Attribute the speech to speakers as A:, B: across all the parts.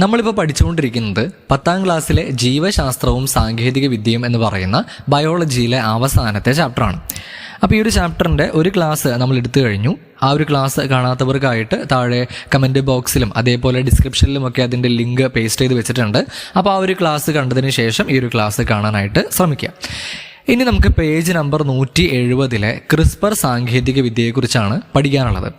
A: നമ്മളിപ്പോൾ പഠിച്ചുകൊണ്ടിരിക്കുന്നത് 10ാം ക്ലാസ്സിലെ ജീവശാസ്ത്രവും സാങ്കേതിക വിദ്യയും എന്ന് പറയുന്ന ബയോളജിയിലെ അവസാനത്തെ ചാപ്റ്ററാണ്. അപ്പോൾ ഈ ഒരു ചാപ്റ്ററിൻ്റെ ഒരു ക്ലാസ് നമ്മൾ എടുത്തു കഴിഞ്ഞു. ആ ഒരു ക്ലാസ് കാണാത്തവർക്കായിട്ട് താഴെ കമൻറ്റ് ബോക്സിലും അതേപോലെ ഡിസ്ക്രിപ്ഷനിലുമൊക്കെ അതിൻ്റെ ലിങ്ക് പേസ്റ്റ് ചെയ്ത് വെച്ചിട്ടുണ്ട്. അപ്പോൾ ആ ഒരു ക്ലാസ് കണ്ടതിന് ശേഷം ഈ ഒരു ക്ലാസ് കാണാനായിട്ട് ശ്രമിക്കുക. ഇനി നമുക്ക് പേജ് നമ്പർ 170 ക്രിസ്പർ സാങ്കേതിക വിദ്യയെക്കുറിച്ചാണ് പഠിക്കാനുള്ളത്.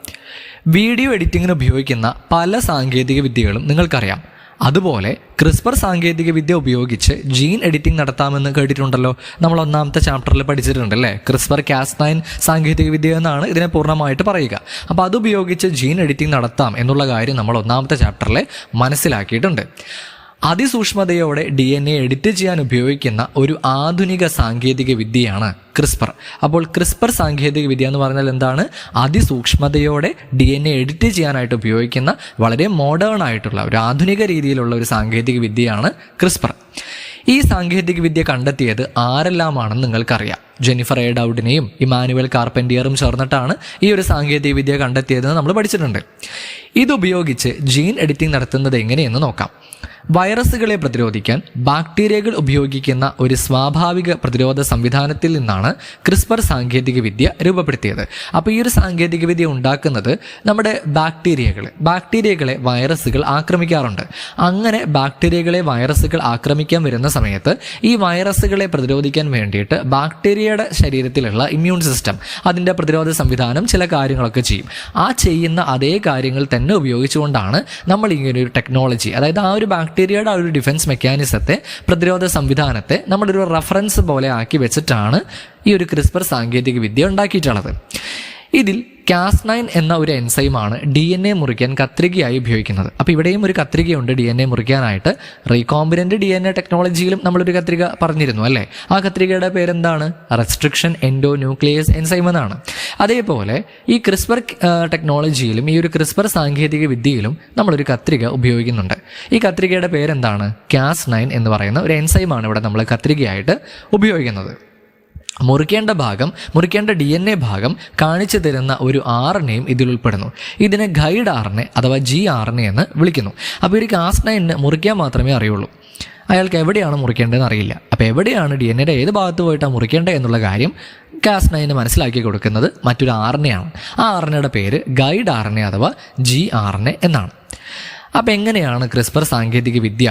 A: വീഡിയോ എഡിറ്റിങ്ങിന് ഉപയോഗിക്കുന്ന പല സാങ്കേതിക വിദ്യകളും നിങ്ങൾക്കറിയാം. അതുപോലെ ക്രിസ്പർ സാങ്കേതിക വിദ്യ ഉപയോഗിച്ച് ജീൻ എഡിറ്റിംഗ് നടത്താമെന്ന് കേട്ടിട്ടുണ്ടല്ലോ. നമ്മൾ 1ാമത്തെ ചാപ്റ്ററിൽ പഠിച്ചിട്ടുണ്ട് അല്ലേ. ക്രിസ്പർ Cas9 സാങ്കേതിക വിദ്യ എന്നാണ് ഇതിനെ പൂർണ്ണമായിട്ട് പറയുക. അപ്പോൾ അതുപയോഗിച്ച് ജീൻ എഡിറ്റിംഗ് നടത്താം എന്നുള്ള കാര്യം നമ്മൾ 1ാമത്തെ ചാപ്റ്ററിൽ മനസ്സിലാക്കിയിട്ടുണ്ട്. അതിസൂക്ഷ്മതയോടെ DNA എഡിറ്റ് ചെയ്യാൻ ഉപയോഗിക്കുന്ന ഒരു ആധുനിക സാങ്കേതിക വിദ്യയാണ് ക്രിസ്പർ. അപ്പോൾ ക്രിസ്പർ സാങ്കേതിക വിദ്യ എന്ന് പറഞ്ഞാൽ എന്താണ്? അതിസൂക്ഷ്മതയോടെ DNA എഡിറ്റ് ചെയ്യാനായിട്ട് ഉപയോഗിക്കുന്ന വളരെ മോഡേൺ ആയിട്ടുള്ള ഒരു ആധുനിക രീതിയിലുള്ള ഒരു സാങ്കേതിക വിദ്യയാണ് ക്രിസ്പർ. ഈ സാങ്കേതിക വിദ്യ കണ്ടെത്തിയത് ആരെല്ലാമാണെന്ന് നിങ്ങൾക്കറിയാം. ജെന്നിഫർ എ ഡൗഡിനെയും ഇമാനുവൽ കാർപെൻറ്റിയറും ചേർന്നിട്ടാണ് ഈ ഒരു സാങ്കേതിക വിദ്യ കണ്ടെത്തിയതെന്ന് നമ്മൾ പഠിച്ചിട്ടുണ്ട്. ഇതുപയോഗിച്ച് ജീൻ എഡിറ്റിംഗ് നടത്തുന്നത് എങ്ങനെയെന്ന് നോക്കാം. വൈറസുകളെ പ്രതിരോധിക്കാൻ ബാക്ടീരിയകൾ ഉപയോഗിക്കുന്ന ഒരു സ്വാഭാവിക പ്രതിരോധ സംവിധാനത്തിൽ നിന്നാണ് ക്രിസ്പർ സാങ്കേതിക വിദ്യ രൂപപ്പെടുത്തിയത്. അപ്പോൾ ഈ ഒരു സാങ്കേതിക വിദ്യ ഉണ്ടാക്കുന്നത് നമ്മുടെ ബാക്ടീരിയകളെ വൈറസുകൾ ആക്രമിക്കാറുണ്ട്. അങ്ങനെ ബാക്ടീരിയകളെ വൈറസുകൾ ആക്രമിക്കാൻ വരുന്ന സമയത്ത് ഈ വൈറസുകളെ പ്രതിരോധിക്കാൻ വേണ്ടിയിട്ട് ബാക്ടീരിയയുടെ ശരീരത്തിലുള്ള ഇമ്മ്യൂൺ സിസ്റ്റം അതിൻ്റെ പ്രതിരോധ സംവിധാനം ചില കാര്യങ്ങളൊക്കെ ചെയ്യും. ആ ചെയ്യുന്ന അതേ കാര്യങ്ങൾ തന്നെ ഉപയോഗിച്ചുകൊണ്ടാണ് നമ്മൾ ഇങ്ങനെ ഒരു ടെക്നോളജി, അതായത് ആ ഒരു ബാക്ടീരിയയുടെ ആ ഒരു ഡിഫൻസ് മെക്കാനിസത്തെ, പ്രതിരോധ സംവിധാനത്തെ നമ്മളൊരു റെഫറൻസ് പോലെ ആക്കി വെച്ചിട്ടാണ് ഈ ഒരു ക്രിസ്പർ സാങ്കേതിക വിദ്യ ഉണ്ടാക്കിയിട്ടുള്ളത്. ഇതിൽ Cas9 എന്ന ഒരു എൻസൈമാണ് DNA മുറിക്കാൻ കത്രികയായി ഉപയോഗിക്കുന്നത്. അപ്പോൾ ഇവിടെയും ഒരു കത്രികയുണ്ട് DNA മുറിക്കാനായിട്ട്. റീകോമ്പിനൻ്റ് DNA ടെക്നോളജിയിലും നമ്മളൊരു കത്രിക പറഞ്ഞിരുന്നു അല്ലേ. ആ കത്രികയുടെ പേരെന്താണ്? റെസ്ട്രിക്ഷൻ എൻഡോ ന്യൂക്ലിയസ് എൻസൈം എന്നാണ്. അതേപോലെ ഈ ക്രിസ്പർ ടെക്നോളജിയിലും ഈ ഒരു ക്രിസ്പർ സാങ്കേതിക വിദ്യയിലും നമ്മളൊരു കത്രിക ഉപയോഗിക്കുന്നുണ്ട്. ഈ കത്രികയുടെ പേരെന്താണ്? Cas9 എന്ന് പറയുന്ന ഒരു എൻസൈമാണ് ഇവിടെ നമ്മൾ കത്രികയായിട്ട് ഉപയോഗിക്കുന്നത്. മുറിക്കേണ്ട DNA ഭാഗം കാണിച്ചു തരുന്ന ഒരു RNA ഇതിൽ ഉൾപ്പെടുന്നു. ഇതിനെ ഗൈഡ് RNA അഥവാ gRNA എന്ന് വിളിക്കുന്നു. അപ്പോൾ ഒരു Cas9 മുറിക്കാൻ മാത്രമേ അറിയുള്ളൂ. അയാൾക്ക് എവിടെയാണ് മുറിക്കേണ്ടതെന്ന് അറിയില്ല. അപ്പോൾ എവിടെയാണ് DNAയുടെ ഏത് ഭാഗത്ത് പോയിട്ടാണ് മുറിക്കേണ്ടത് എന്നുള്ള കാര്യം Cas9 മനസ്സിലാക്കി കൊടുക്കുന്നത് മറ്റൊരു RNA ആണ്. ആ RNAയുടെ പേര് ഗൈഡ് RNA അഥവാ gRNA എന്നാണ്. അപ്പോൾ എങ്ങനെയാണ് ക്രിസ്പർ സാങ്കേതിക വിദ്യ,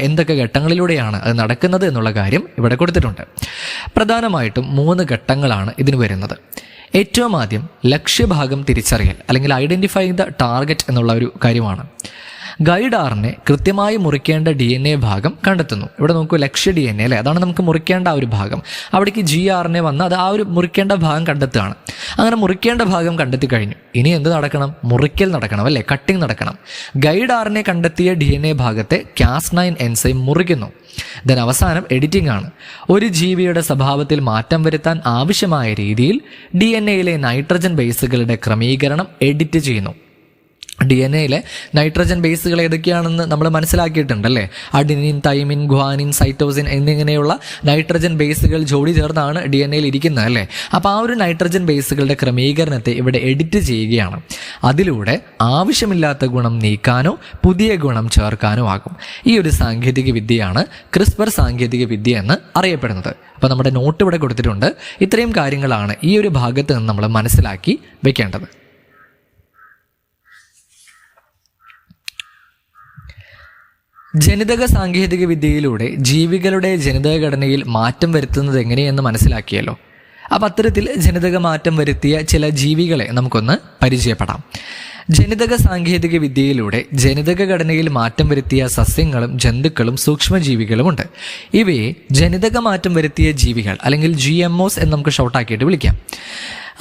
A: എന്തൊക്കെ ഘട്ടങ്ങളിലൂടെയാണ് അത് നടക്കുന്നത് എന്നുള്ള കാര്യം ഇവിടെ കൊടുത്തിട്ടുണ്ട്. പ്രധാനമായിട്ടും 3 ഘട്ടങ്ങളാണ് ഇതിന് വരുന്നത്. ഏറ്റവും ആദ്യം ലക്ഷ്യഭാഗം തിരിച്ചറിയൽ അല്ലെങ്കിൽ ഐഡൻറ്റിഫൈ ദ ടാർഗറ്റ് എന്നുള്ള ഒരു കാര്യമാണ്. ഗൈഡ് RNA കൃത്യമായി മുറിക്കേണ്ട DNA ഭാഗം കണ്ടെത്തുന്നു. ഇവിടെ നോക്കൂ, ലക്ഷ്യ DNA അല്ലേ, അതാണ് നമുക്ക് മുറിക്കേണ്ട ആ ഒരു ഭാഗം. അവിടേക്ക് gRNA വന്ന് അത് ആ ഒരു മുറിക്കേണ്ട ഭാഗം കണ്ടെത്തുകയാണ്. അങ്ങനെ മുറിക്കേണ്ട ഭാഗം കണ്ടെത്തി കഴിഞ്ഞു. ഇനി എന്ത് നടക്കണം? മുറിക്കൽ നടക്കണം അല്ലേ, കട്ടിങ് നടക്കണം. ഗൈഡ് RNA കണ്ടെത്തിയ DNA ഭാഗത്തെ Cas9 എൻസൈം മുറിക്കുന്നു. അവസാനം എഡിറ്റിംഗ് ആണ്. ഒരു ജീവിയുടെ സ്വഭാവത്തിൽ മാറ്റം വരുത്താൻ ആവശ്യമായ രീതിയിൽ DNAയിലെ നൈട്രജൻ ബേസുകളുടെ ക്രമീകരണം എഡിറ്റ് ചെയ്യുന്നു. DNAയിലെ നൈട്രജൻ ബേസുകൾ ഏതൊക്കെയാണെന്ന് നമ്മൾ മനസ്സിലാക്കിയിട്ടുണ്ടല്ലേ. അഡിനിൻ, തൈമിൻ, ഗ്വാനിൻ, സൈറ്റോസിൻ എന്നിങ്ങനെയുള്ള നൈട്രജൻ ബേസുകൾ ജോഡി ചേർന്നാണ് DNAയിൽ ഇരിക്കുന്നത് അല്ലേ. അപ്പോൾ ആ ഒരു നൈട്രജൻ ബേസുകളുടെ ക്രമീകരണത്തെ ഇവിടെ എഡിറ്റ് ചെയ്യുകയാണ്. അതിലൂടെ ആവശ്യമില്ലാത്ത ഗുണം നീക്കാനോ പുതിയ ഗുണം ചേർക്കാനോ ആകും. ഈ ഒരു സാങ്കേതിക വിദ്യയാണ് ക്രിസ്പർ സാങ്കേതിക വിദ്യ എന്ന് അറിയപ്പെടുന്നത്. അപ്പോൾ നമ്മുടെ നോട്ട് ഇവിടെ കൊടുത്തിട്ടുണ്ട്. ഇത്രയും കാര്യങ്ങളാണ് ഈ ഒരു ഭാഗത്ത് നിന്ന് നമ്മൾ മനസ്സിലാക്കി വെക്കേണ്ടത്. ജനിതക സാങ്കേതിക വിദ്യയിലൂടെ ജീവികളുടെ ജനിതക ഘടനയിൽ മാറ്റം വരുത്തുന്നത് എങ്ങനെയെന്ന് മനസ്സിലാക്കിയല്ലോ. അപ്പോൾ അത്തരത്തിൽ ജനിതക മാറ്റം വരുത്തിയ ചില ജീവികളെ നമുക്കൊന്ന് പരിചയപ്പെടാം. ജനിതക സാങ്കേതിക വിദ്യയിലൂടെ ജനിതക ഘടനയിൽ മാറ്റം വരുത്തിയ സസ്യങ്ങളും ജന്തുക്കളും സൂക്ഷ്മജീവികളുമുണ്ട്. ഇവയെ ജനിതക മാറ്റം വരുത്തിയ ജീവികൾ അല്ലെങ്കിൽ GMOs എന്ന് നമുക്ക് ഷോർട്ടാക്കിയിട്ട് വിളിക്കാം.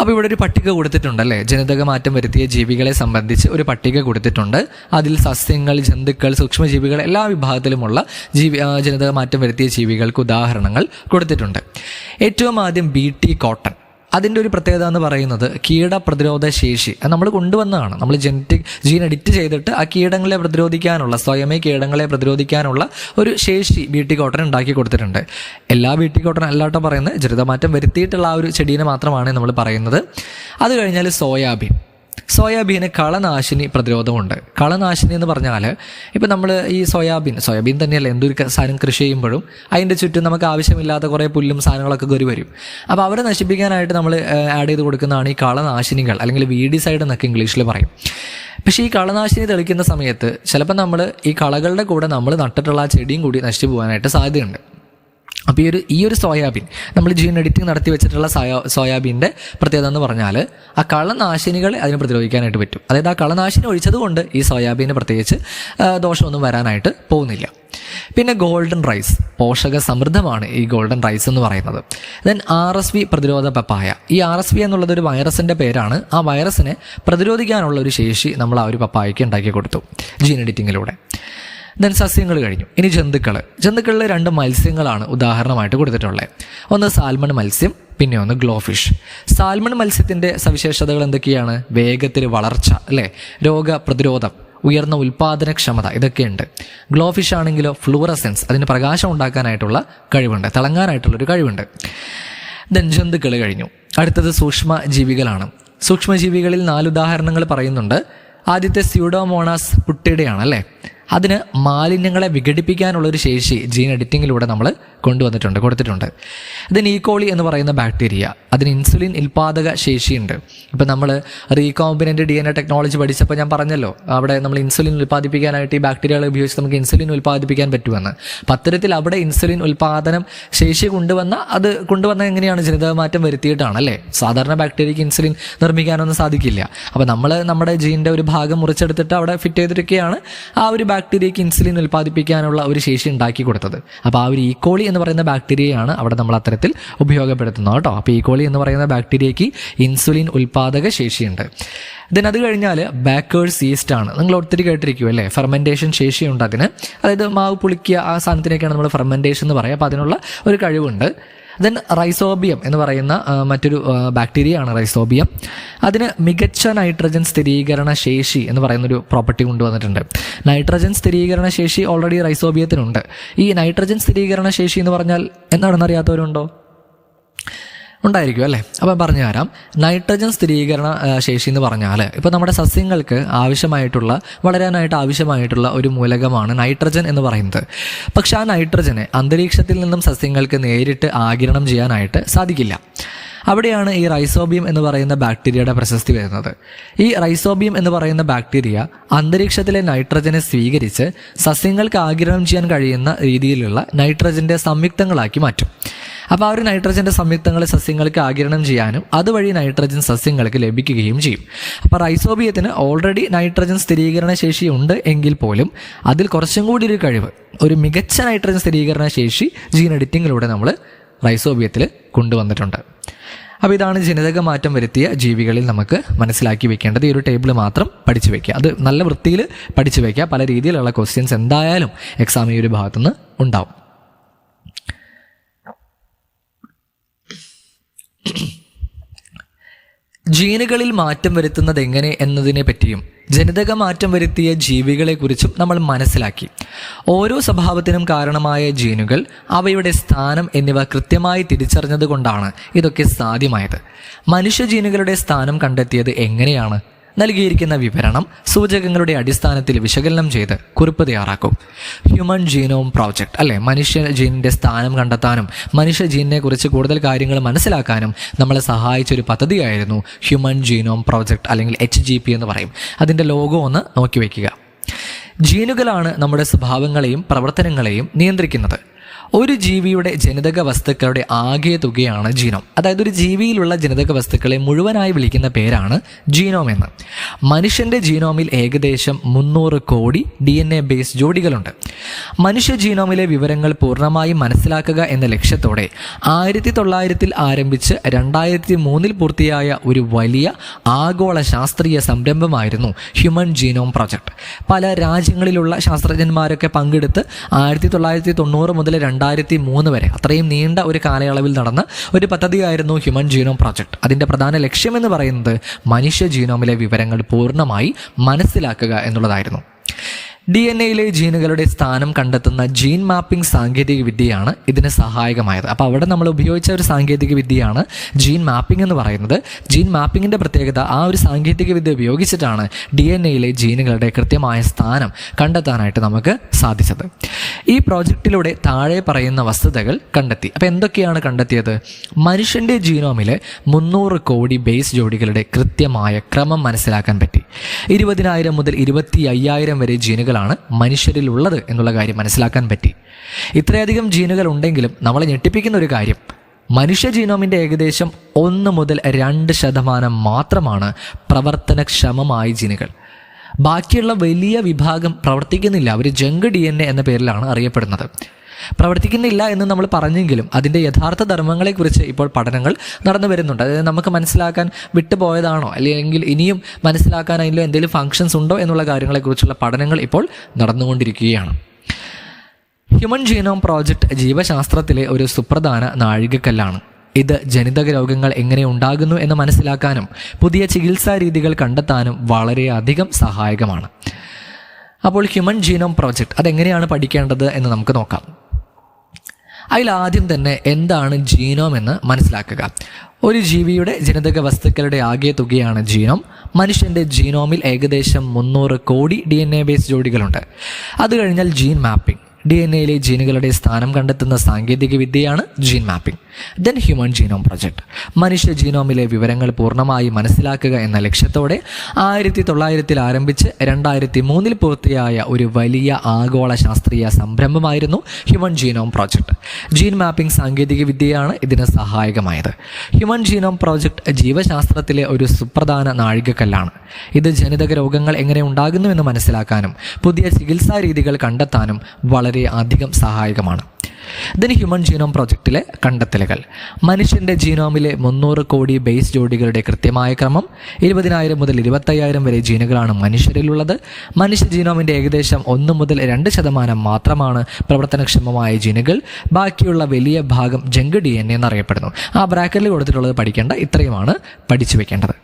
A: അപ്പോൾ ഇവിടെ ഒരു പട്ടിക കൊടുത്തിട്ടുണ്ടല്ലേ. ജനിതക മാറ്റം വരുത്തിയ ജീവികളെ സംബന്ധിച്ച് ഒരു പട്ടിക കൊടുത്തിട്ടുണ്ട്. അതിൽ സസ്യങ്ങൾ, ജന്തുക്കൾ, സൂക്ഷ്മജീവികൾ എല്ലാ വിഭാഗത്തിലുമുള്ള ജനിതക മാറ്റം വരുത്തിയ ജീവികൾക്ക് ഉദാഹരണങ്ങൾ കൊടുത്തിട്ടുണ്ട്. ഏറ്റവും ആദ്യം BT കോട്ടൺ. അതിൻ്റെ ഒരു പ്രത്യേകത എന്ന് പറയുന്നത് കീടപ്രതിരോധ ശേഷി നമ്മൾ കൊണ്ടുവന്നതാണ്. നമ്മൾ ജീൻ എഡിറ്റ് ചെയ്തിട്ട് ആ കീടങ്ങളെ പ്രതിരോധിക്കാനുള്ള, സ്വയമേ കീടങ്ങളെ പ്രതിരോധിക്കാനുള്ള ഒരു ശേഷി BT കോട്ടൺ ഉണ്ടാക്കി കൊടുത്തിട്ടുണ്ട്. എല്ലാ BT കോട്ടൺ അല്ലാട്ടോ പറയുന്നത്, ജനിതമാറ്റം വരുത്തിയിട്ടുള്ള ആ ഒരു ചെടീനെ മാത്രമാണ് നമ്മൾ പറയുന്നത്. അത് കഴിഞ്ഞാൽ സോയാബീൻ. സോയാബീന് കളനാശിനി പ്രതിരോധമുണ്ട്. കളനാശിനി എന്ന് പറഞ്ഞാൽ ഇപ്പം നമ്മൾ ഈ സോയാബീൻ തന്നെയല്ല എന്തൊരു സാധനം കൃഷി ചെയ്യുമ്പോഴും അതിൻ്റെ ചുറ്റും നമുക്ക് ആവശ്യമില്ലാത്ത കുറേ പുല്ലും സാധനങ്ങളൊക്കെ കയറി വരും. അപ്പോൾ അവരെ നശിപ്പിക്കാനായിട്ട് നമ്മൾ ആഡ് ചെയ്ത് കൊടുക്കുന്നതാണ് ഈ കളനാശിനികൾ, അല്ലെങ്കിൽ വീഡിസൈഡ് എന്നൊക്കെ ഇംഗ്ലീഷിൽ പറയും. പക്ഷേ ഈ കളനാശിനി തെളിക്കുന്ന സമയത്ത് ചിലപ്പോൾ നമ്മൾ ഈ കളകളുടെ കൂടെ നമ്മൾ നട്ടിട്ടുള്ള ആ ചെടിയും കൂടി നശിച്ചു പോകാനായിട്ട് സാധ്യതയുണ്ട്. അപ്പോൾ ഈ ഒരു സോയാബീൻ നമ്മൾ ജീൻ എഡിറ്റിംഗ് നടത്തി വെച്ചിട്ടുള്ള സോയാബീൻ്റെ പ്രത്യേകത എന്ന് പറഞ്ഞാൽ ആ കളനാശിനികളെ അതിന് പ്രതിരോധിക്കാനായിട്ട് പറ്റും. അതായത് ആ കളനാശിനി ഒഴിച്ചതുകൊണ്ട് ഈ സോയാബീന് പ്രത്യേകിച്ച് ദോഷമൊന്നും വരാനായിട്ട് പോകുന്നില്ല. പിന്നെ ഗോൾഡൻ റൈസ്, പോഷക സമൃദ്ധമാണ് ഈ ഗോൾഡൻ റൈസ് എന്ന് പറയുന്നത്. ദെൻ RSV പ്രതിരോധ പപ്പായ. ഈ RSV എന്നുള്ളത് ഒരു വൈറസിൻ്റെ പേരാണ്. ആ വൈറസിനെ പ്രതിരോധിക്കാനുള്ള ഒരു ശേഷി നമ്മൾ ആ ഒരു പപ്പായയ്ക്ക് ഉണ്ടാക്കി കൊടുത്തു ജീൻ എഡിറ്റിങ്ങിലൂടെ. ദെൻ സസ്യങ്ങൾ കഴിഞ്ഞു. ഇനി ജന്തുക്കളിൽ 2 മത്സ്യങ്ങളാണ് ഉദാഹരണമായിട്ട് കൊടുത്തിട്ടുള്ളത്. ഒന്ന് സാൽമൺ മത്സ്യം, പിന്നെ ഒന്ന് ഗ്ലോ ഫിഷ്. സാൽമൺ മത്സ്യത്തിൻ്റെ സവിശേഷതകൾ എന്തൊക്കെയാണ്? വേഗത്തിൽ വളർച്ച, അല്ലേ, രോഗപ്രതിരോധം, ഉയർന്ന ഉൽപ്പാദനക്ഷമത, ഇതൊക്കെയുണ്ട്. ഗ്ലോ ഫിഷ് ആണെങ്കിലോ ഫ്ലൂറസെൻസ്, അതിന് പ്രകാശം ഉണ്ടാക്കാനായിട്ടുള്ള കഴിവുണ്ട്, തിളങ്ങാനായിട്ടുള്ളൊരു കഴിവുണ്ട്. ദെൻ ജന്തുക്കൾ കഴിഞ്ഞു. അടുത്തത് സൂക്ഷ്മജീവികളാണ്. സൂക്ഷ്മജീവികളിൽ 4 ഉദാഹരണങ്ങൾ പറയുന്നുണ്ട്. ആദ്യത്തെ സ്യൂഡോമോണാസ് പുട്ടിഡയാണ്, അല്ലേ. അതിന് മാലിന്യങ്ങളെ വിഘടിപ്പിക്കാനുള്ളൊരു ശേഷി ജീൻ എഡിറ്റിങ്ങിലൂടെ നമ്മൾ കൊടുത്തിട്ടുണ്ട്. ഇതിന് ഈക്കോളി എന്ന് പറയുന്ന ബാക്ടീരിയ, അതിന് ഇൻസുലിൻ ഉൽപ്പാദക ശേഷിയുണ്ട്. ഇപ്പം നമ്മൾ റീകോമ്പിനൻ്റ് DNA ടെക്നോളജി പഠിച്ചപ്പോൾ ഞാൻ പറഞ്ഞല്ലോ, അവിടെ നമ്മൾ ഇൻസുലിൻ ഉൽപ്പാദിപ്പിക്കാനായിട്ട് ഈ ബാക്ടീരിയകളെ ഉപയോഗിച്ച് നമുക്ക് ഇൻസുലിൻ ഉൽപ്പാദിപ്പിക്കാൻ പറ്റുമെന്ന്. അപ്പം അത്തരത്തിൽ അവിടെ ഇൻസുലിൻ ഉൽപ്പാദനം ശേഷി കൊണ്ടുവന്ന എങ്ങനെയാണ്? ജനിതക മാറ്റം വരുത്തിയിട്ടാണ്, അല്ലേ. സാധാരണ ബാക്ടീരിയയ്ക്ക് ഇൻസുലിൻ നിർമ്മിക്കാനൊന്നും സാധിക്കില്ല. അപ്പോൾ നമ്മൾ നമ്മുടെ ജീനിൻ്റെ ഒരു ഭാഗം മുറിച്ചെടുത്തിട്ട് അവിടെ ഫിറ്റ് ചെയ്തിട്ടൊക്കെയാണ് ആ ഒരു ബാക്ടീരിയയ്ക്ക് ഇൻസുലിൻ ഉൽപ്പാദിപ്പിക്കാനുള്ള ഒരു ശേഷി ഉണ്ടാക്കി കൊടുത്തത്. അപ്പോൾ ആ ഒരു ഈക്കോളി എന്ന് പറയുന്ന ബാക്ടീരിയയാണ് അവിടെ നമ്മൾ അത്തരത്തിൽ ഉപയോഗപ്പെടുത്തുന്നത് കേട്ടോ. അപ്പോൾ ഈക്കോളി എന്ന് പറയുന്ന ബാക്ടീരിയയ്ക്ക് ഇൻസുലിൻ ഉൽപ്പാദക ശേഷിയുണ്ട്. അത് കഴിഞ്ഞാൽ ബേക്കേഴ്സ് ഈസ്റ്റ് ആണ്. നിങ്ങൾ ഒത്തിരി കേട്ടിരിക്കും, അല്ലേ. ഫെർമെൻറ്റേഷൻ ശേഷിയുണ്ട് അതിന്. അതായത് മാവ് പുളിക്കുക, ആ സാധനത്തിനൊക്കെയാണ് നമ്മൾ ഫെർമെൻറ്റേഷൻ എന്ന് പറയുക. അപ്പോൾ അതിനുള്ള ഒരു കഴിവുണ്ട്. ദെൻ റൈസോബിയം എന്ന് പറയുന്ന മറ്റൊരു ബാക്ടീരിയയാണ് റൈസോബിയം. അതിന് മികച്ച നൈട്രജൻ സ്ഥിരീകരണ ശേഷി എന്ന് പറയുന്നൊരു പ്രോപ്പർട്ടി കൊണ്ടുവന്നിട്ടുണ്ട്. നൈട്രജൻ സ്ഥിരീകരണ ശേഷി ഓൾറെഡി റൈസോബിയത്തിനുണ്ട്. ഈ നൈട്രജൻ സ്ഥിരീകരണ ശേഷി എന്ന് പറഞ്ഞാൽ എന്താണെന്ന് അറിയാത്തവരുണ്ടോ? ഉണ്ടായിരിക്കും, അല്ലേ. അപ്പം പറഞ്ഞു തരാം. നൈട്രജൻ സ്ഥിരീകരണ ശേഷി എന്ന് പറഞ്ഞാൽ ഇപ്പോൾ നമ്മുടെ സസ്യങ്ങൾക്ക് വളരാനായിട്ട് ആവശ്യമായിട്ടുള്ള ഒരു മൂലകമാണ് നൈട്രജൻ എന്ന് പറയുന്നത്. പക്ഷെ ആ നൈട്രജനെ അന്തരീക്ഷത്തിൽ നിന്നും സസ്യങ്ങൾക്ക് നേരിട്ട് ആഗിരണം ചെയ്യാനായിട്ട് സാധിക്കില്ല. അവിടെയാണ് ഈ റൈസോബിയം എന്ന് പറയുന്ന ബാക്ടീരിയയുടെ പ്രശസ്തി വരുന്നത്. ഈ റൈസോബിയം എന്ന് പറയുന്ന ബാക്ടീരിയ അന്തരീക്ഷത്തിലെ നൈട്രജനെ സ്വീകരിച്ച് സസ്യങ്ങൾക്ക് ആഗിരണം ചെയ്യാൻ കഴിയുന്ന രീതിയിലുള്ള നൈട്രജൻ്റെ സംയുക്തങ്ങളാക്കി മാറ്റും. അപ്പോൾ ആ ഒരു നൈട്രജൻ്റെ സംയുക്തങ്ങളെ സസ്യങ്ങൾക്ക് ആഗിരണം ചെയ്യാനും അതുവഴി നൈട്രജൻ സസ്യങ്ങൾക്ക് ലഭിക്കുകയും ചെയ്യും. അപ്പോൾ റൈസോബിയത്തിന് ഓൾറെഡി നൈട്രജൻ സ്ഥിരീകരണ ശേഷി ഉണ്ട് എങ്കിൽ പോലും അതിൽ കുറച്ചും കൂടി ഒരു കഴിവ്, ഒരു മികച്ച നൈട്രജൻ സ്ഥിരീകരണ ശേഷി ജീൻ എഡിറ്റിങ്ങിലൂടെ നമ്മൾ റൈസോബിയത്തിൽ കൊണ്ടുവന്നിട്ടുണ്ട്. അപ്പോൾ ഇതാണ് ജനിതക മാറ്റം വരുത്തിയ ജീവികളിൽ നമുക്ക് മനസ്സിലാക്കി വെക്കേണ്ടത്. ഈ ഒരു ടേബിൾ മാത്രം പഠിച്ചു വയ്ക്കുക. അത് നല്ല വൃത്തിയിൽ പഠിച്ചു വയ്ക്കുക. പല രീതിയിലുള്ള ക്വസ്റ്റ്യൻസ് എന്തായാലും എക്സാം ഈ ഒരു ഭാഗത്തുനിന്ന് ഉണ്ടാവും. ജീനുകളിൽ മാറ്റം വരുത്തുന്നത് എങ്ങനെ എന്നതിനെ പറ്റിയും ജനിതക മാറ്റം വരുത്തിയ ജീവികളെക്കുറിച്ചും നമ്മൾ മനസ്സിലാക്കി. ഓരോ സ്വഭാവത്തിനും കാരണമായ ജീനുകൾ, അവയുടെ സ്ഥാനം എന്നിവ കൃത്യമായി തിരിച്ചറിഞ്ഞതുകൊണ്ടാണ് ഇതൊക്കെ സാധ്യമായത്. മനുഷ്യ ജീനുകളുടെ സ്ഥാനം കണ്ടെത്തിയത് എങ്ങനെയാണ്? നൽകിയിരിക്കുന്ന വിവരണം സൂചകങ്ങളുടെ അടിസ്ഥാനത്തിൽ വിശകലനം ചെയ്ത് കുറിപ്പ് തയ്യാറാക്കും. ഹ്യൂമൻ ജീനോം പ്രോജക്റ്റ്, അല്ലെ, മനുഷ്യ ജീനിൻ്റെ സ്ഥാനം കണ്ടെത്താനും മനുഷ്യ ജീനിനെ കുറിച്ച് കൂടുതൽ കാര്യങ്ങൾ മനസ്സിലാക്കാനും നമ്മളെ സഹായിച്ചൊരു പദ്ധതിയായിരുന്നു ഹ്യൂമൻ ജീനോം പ്രോജക്റ്റ്, അല്ലെങ്കിൽ HGP എന്ന് പറയും. അതിൻ്റെ ലോഗോ ഒന്ന് നോക്കി വയ്ക്കുക. ജീനുകളാണ് നമ്മുടെ സ്വഭാവങ്ങളെയും പ്രവർത്തനങ്ങളെയും നിയന്ത്രിക്കുന്നത്. ഒരു ജീവിയുടെ ജനിതക വസ്തുക്കളുടെ ആകെ തുകയാണ് ജീനോം. അതായത് ഒരു ജീവിയിലുള്ള ജനിതക വസ്തുക്കളെ മുഴുവനായി വിളിക്കുന്ന പേരാണ് ജീനോം എന്ന്. മനുഷ്യൻ്റെ ജീനോമിൽ ഏകദേശം 300 കോടി DNA ബേസ് ജോഡികളുണ്ട്. മനുഷ്യ ജീനോമിലെ വിവരങ്ങൾ പൂർണ്ണമായി മനസ്സിലാക്കുക എന്ന ലക്ഷ്യത്തോടെ 1900 ആരംഭിച്ച് 2003 പൂർത്തിയായ ഒരു വലിയ ആഗോള ശാസ്ത്രീയ സംരംഭമായിരുന്നു ഹ്യൂമൻ ജീനോം പ്രോജക്റ്റ്. പല രാജ്യങ്ങളിലുള്ള ശാസ്ത്രജ്ഞന്മാരൊക്കെ പങ്കെടുത്ത് 1990 മുതൽ 2003 വരെ, അത്രയും നീണ്ട ഒരു കാലയളവിൽ നടന്ന ഒരു പദ്ധതിയായിരുന്നു ഹ്യൂമൻ ജീനോം പ്രോജക്റ്റ്. അതിൻ്റെ പ്രധാന ലക്ഷ്യമെന്ന് പറയുന്നത് മനുഷ്യ ജീനോമിലെ വിവരങ്ങൾ പൂർണ്ണമായി മനസ്സിലാക്കുക എന്നുള്ളതായിരുന്നു. DNA-യിലെ ജീനുകളുടെ സ്ഥാനം കണ്ടെത്തുന്ന ജീൻ മാപ്പിംഗ് സാങ്കേതിക വിദ്യയാണ് ഇതിന് സഹായകമായത്. അപ്പോൾ അവിടെ നമ്മൾ ഉപയോഗിച്ച ഒരു സാങ്കേതിക വിദ്യയാണ് ജീൻ മാപ്പിംഗ് എന്ന് പറയുന്നത്. ജീൻ മാപ്പിങ്ങിൻ്റെ പ്രത്യേകത ആ ഒരു സാങ്കേതിക വിദ്യ ഉപയോഗിച്ചിട്ടാണ് DNA-യിലെ ജീനുകളുടെ കൃത്യമായ സ്ഥാനം കണ്ടെത്താനായിട്ട് നമുക്ക് സാധിച്ചത്. ഈ പ്രോജക്റ്റിലൂടെ താഴെ പറയുന്ന വസ്തുതകൾ കണ്ടെത്തി. അപ്പോൾ എന്തൊക്കെയാണ് കണ്ടെത്തിയത്? മനുഷ്യൻ്റെ ജീനോമിലെ 300 കോടി ബേസ് ജോഡികളുടെ കൃത്യമായ ക്രമം മനസ്സിലാക്കാൻ പറ്റി. 20,000 മുതൽ 25,000 വരെ ജീനുകളാണ് മനുഷ്യരിലുള്ളത് എന്നുള്ള കാര്യം മനസ്സിലാക്കാൻ പറ്റി. ഇത്രയധികം ജീനുകൾ ഉണ്ടെങ്കിലും നമ്മളെ ഞെട്ടിപ്പിക്കുന്ന ഒരു കാര്യം, മനുഷ്യ ജീനോമിൻ്റെ ഏകദേശം 1 മുതൽ 2% മാത്രമാണ് പ്രവർത്തനക്ഷമമായ ജീനുകൾ. ബാക്കിയുള്ള വലിയ വിഭാഗം പ്രവർത്തിക്കുന്നില്ല. അവർ ജങ്ക് DNA എന്ന പേരിലാണ് അറിയപ്പെടുന്നത്. പ്രവർത്തിക്കുന്നില്ല എന്ന് നമ്മൾ പറഞ്ഞെങ്കിലും അതിൻ്റെ യഥാർത്ഥ ധർമ്മങ്ങളെക്കുറിച്ച് ഇപ്പോൾ പഠനങ്ങൾ നടന്നു വരുന്നുണ്ട്. അതായത് നമുക്ക് മനസ്സിലാക്കാൻ വിട്ടുപോയതാണോ അല്ലെങ്കിൽ ഇനിയും മനസ്സിലാക്കാൻ അതിൽ എന്തെങ്കിലും ഫങ്ഷൻസ് ഉണ്ടോ എന്നുള്ള കാര്യങ്ങളെക്കുറിച്ചുള്ള പഠനങ്ങൾ ഇപ്പോൾ നടന്നുകൊണ്ടിരിക്കുകയാണ്. ഹ്യൂമൻ ജീനോം പ്രോജക്റ്റ് ജീവശാസ്ത്രത്തിലെ ഒരു സുപ്രധാന നാഴികക്കല്ലാണ്. ഇത് ജനിതക രോഗങ്ങൾ എങ്ങനെ ഉണ്ടാകുന്നു എന്ന് മനസ്സിലാക്കാനും പുതിയ ചികിത്സാ രീതികൾ കണ്ടെത്താനും വളരെയധികം സഹായകമാണ്. അപ്പോൾ ഹ്യൂമൻ ജീനോം പ്രോജക്റ്റ് അതെങ്ങനെയാണ് പഠിക്കേണ്ടത് എന്ന് നമുക്ക് നോക്കാം. അതിലാദ്യം തന്നെ എന്താണ് ജീനോം എന്ന് മനസ്സിലാക്കുക. ഒരു ജീവിയുടെ ജനിതക വസ്തുക്കളുടെ ആകെ തുകയാണ് ജീനോം. മനുഷ്യൻ്റെ ജീനോമിൽ ഏകദേശം 300 കോടി DNA ബേസ് ജോഡികളുണ്ട്. അത് കഴിഞ്ഞാൽ ജീൻ മാപ്പിംഗ്, DNA-യിലെ ജീനുകളുടെ സ്ഥാനം കണ്ടെത്തുന്ന സാങ്കേതിക വിദ്യയാണ് gene mapping. Then human genome project, മനുഷ്യ ജീനോമിലെ വിവരങ്ങൾ പൂർണ്ണമായി മനസ്സിലാക്കുക എന്ന ലക്ഷ്യത്തോടെ 1900 ആരംഭിച്ച് 2003 പൂർത്തിയായ ഒരു വലിയ ആഗോള ശാസ്ത്രീയ സംരംഭമായിരുന്നു human genome project. Gene mapping സാങ്കേതിക വിദ്യയാണ് ഇതിന് സഹായകമായത്. ഹ്യൂമൻ ജീനോം പ്രോജക്റ്റ് ജീവശാസ്ത്രത്തിലെ ഒരു സുപ്രധാന നാഴികക്കല്ലാണ്. ഇത് ജനിതക രോഗങ്ങൾ എങ്ങനെ ഉണ്ടാകുന്നുവെന്ന് മനസ്സിലാക്കാനും പുതിയ ചികിത്സാ രീതികൾ കണ്ടെത്താനും വളരെ അധികം സഹായകമാണ്. ഇതിന് ഹ്യൂമൻ ജീനോം പ്രോജക്റ്റിലെ കണ്ടെത്തലുകൾ: മനുഷ്യൻ്റെ ജീനോമിലെ 300 കോടി ബേസ് ജോഡികളുടെ കൃത്യമായ ക്രമം. 20,000 മുതൽ 25,000 വരെ ജീനുകളാണ് മനുഷ്യരിലുള്ളത്. മനുഷ്യ ജീനോമിൻ്റെ ഏകദേശം 1 മുതൽ 2% മാത്രമാണ് പ്രവർത്തനക്ഷമമായ ജീനുകൾ. ബാക്കിയുള്ള വലിയ ഭാഗം ജങ്ക് DNA എന്നറിയപ്പെടുന്നു. ആ ബ്രാക്കറ്റിൽ കൊടുത്തിട്ടുള്ളത് പഠിക്കേണ്ട, ഇത്രയുമാണ് പഠിച്ചു വെക്കേണ്ടത്.